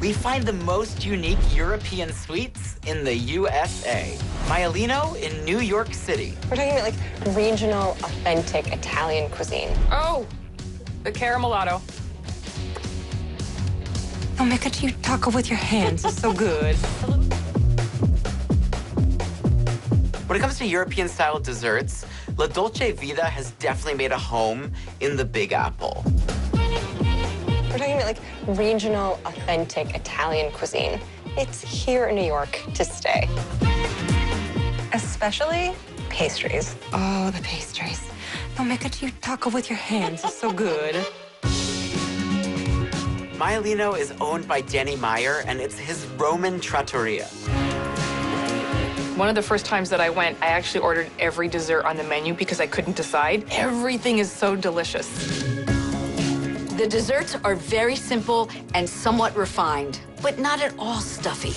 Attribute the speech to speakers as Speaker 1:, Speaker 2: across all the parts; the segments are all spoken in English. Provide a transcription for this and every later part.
Speaker 1: We find the most unique European sweets in the USA. Maialino in New York City.
Speaker 2: We're talking about like regional, authentic Italian cuisine.
Speaker 3: Oh, the caramelato.
Speaker 2: Oh, make a taco with your hands. It's so good.
Speaker 1: When it comes to European-style desserts, La Dolce Vita has definitely made a home in the Big Apple.
Speaker 2: We're talking about like regional, authentic Italian cuisine. It's here in New York to stay. Especially pastries. Oh, the pastries. Oh, make a taco with your hands. It's so good.
Speaker 1: Maialino is owned by Danny Meyer, and it's his Roman trattoria.
Speaker 3: One of the first times that I went, I actually ordered every dessert on the menu because I couldn't decide. Everything is so delicious.
Speaker 4: The desserts are very simple and somewhat refined, but not at all stuffy.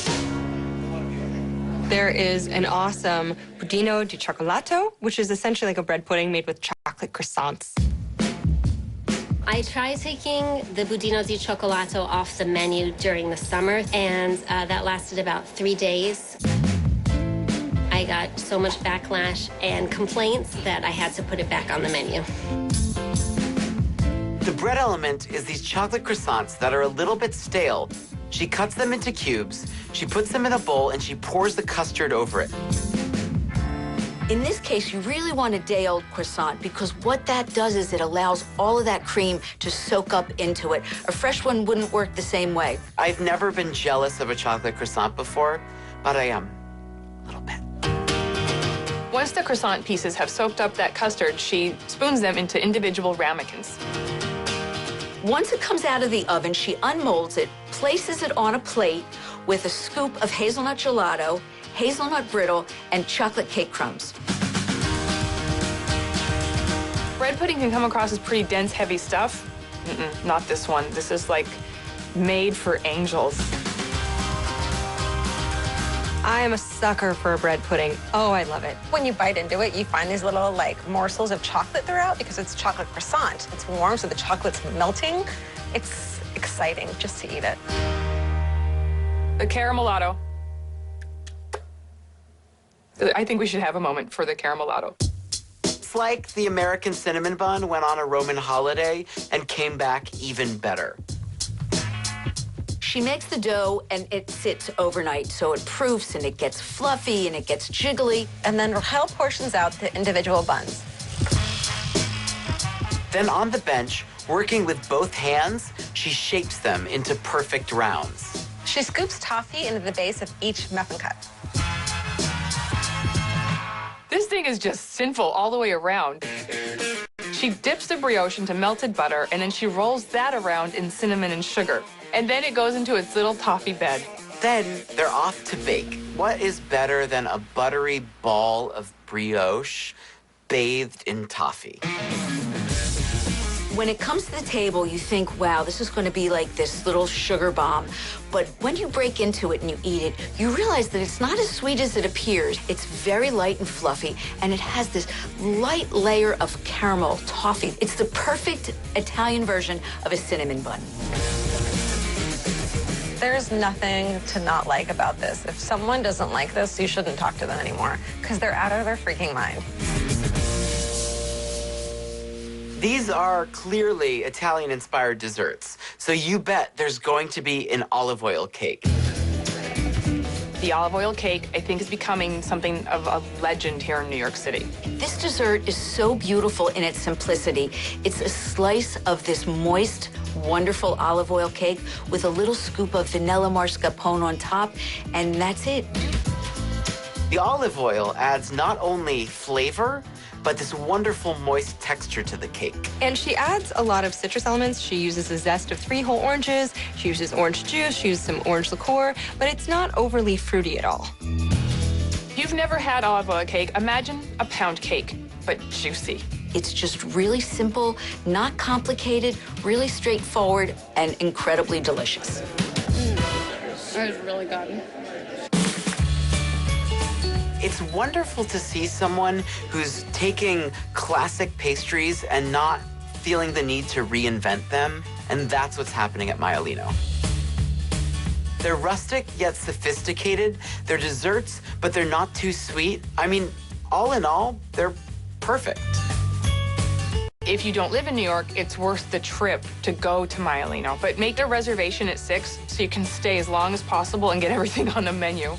Speaker 2: There is an awesome budino di cioccolato, which is essentially like a bread pudding made with chocolate croissants.
Speaker 5: I tried taking the budino di cioccolato off the menu during the summer, and that lasted about 3 days. I got so much backlash and complaints that I had to put it back on the menu.
Speaker 1: The bread element is these chocolate croissants that are a little bit stale. She cuts them into cubes, she puts them in a bowl, and she pours the custard over it.
Speaker 4: In this case, you really want a day-old croissant because what that does is it allows all of that cream to soak up into it. A fresh one wouldn't work the same way.
Speaker 1: I've never been jealous of a chocolate croissant before, but I am a little bit.
Speaker 3: Once the croissant pieces have soaked up that custard, she spoons them into individual ramekins.
Speaker 4: Once it comes out of the oven, she unmolds it, places it on a plate with a scoop of hazelnut gelato, hazelnut brittle, and chocolate cake crumbs.
Speaker 3: Bread pudding can come across as pretty dense, heavy stuff. Not this one. This is like made for angels.
Speaker 2: I am a sucker for a bread pudding. Oh, I love it.
Speaker 6: When you bite into it, you find these little like morsels of chocolate throughout because it's chocolate croissant. It's warm, so the chocolate's melting. It's exciting just to eat it.
Speaker 3: The caramelato. I think we should have a moment for the caramelato.
Speaker 1: It's like the American cinnamon bun went on a Roman holiday and came back even better.
Speaker 4: She makes the dough and it sits overnight, so it proofs and it gets fluffy and it gets jiggly.
Speaker 6: And then Rahel portions out the individual buns.
Speaker 1: Then on the bench, working with both hands, she shapes them into perfect rounds.
Speaker 6: She scoops toffee into the base of each muffin cup.
Speaker 3: This thing is just sinful all the way around. She dips the brioche into melted butter, and then she rolls that around in cinnamon and sugar. And then it goes into its little toffee bed.
Speaker 1: Then they're off to bake. What is better than a buttery ball of brioche bathed in toffee?
Speaker 4: When it comes to the table, you think, wow, this is going to be like this little sugar bomb. But when you break into it and you eat it, you realize that it's not as sweet as it appears. It's very light and fluffy, and it has this light layer of caramel toffee. It's the perfect Italian version of a cinnamon bun.
Speaker 6: There's nothing to not like about this. If someone doesn't like this, you shouldn't talk to them anymore because they're out of their freaking mind.
Speaker 1: These are clearly Italian-inspired desserts, so you bet there's going to be an olive oil cake.
Speaker 3: The olive oil cake, I think, is becoming something of a legend here in New York City.
Speaker 4: This dessert is so beautiful in its simplicity. It's a slice of this moist, wonderful olive oil cake with a little scoop of vanilla mascarpone on top, and that's it.
Speaker 1: The olive oil adds not only flavor, but this wonderful moist texture to the cake.
Speaker 2: And she adds a lot of citrus elements. She uses the zest of 3 whole oranges. She uses orange juice. She uses some orange liqueur, but it's not overly fruity at all.
Speaker 3: If you've never had olive oil cake, imagine a pound cake, but juicy.
Speaker 4: It's just really simple, not complicated, really straightforward, and incredibly delicious.
Speaker 5: That was really good.
Speaker 1: It's wonderful to see someone who's taking classic pastries and not feeling the need to reinvent them, and that's what's happening at Maialino. They're rustic yet sophisticated. They're desserts, but they're not too sweet. I mean, all in all, they're perfect.
Speaker 3: If you don't live in New York, it's worth the trip to go to Maialino. But make a reservation at 6 so you can stay as long as possible and get everything on the menu.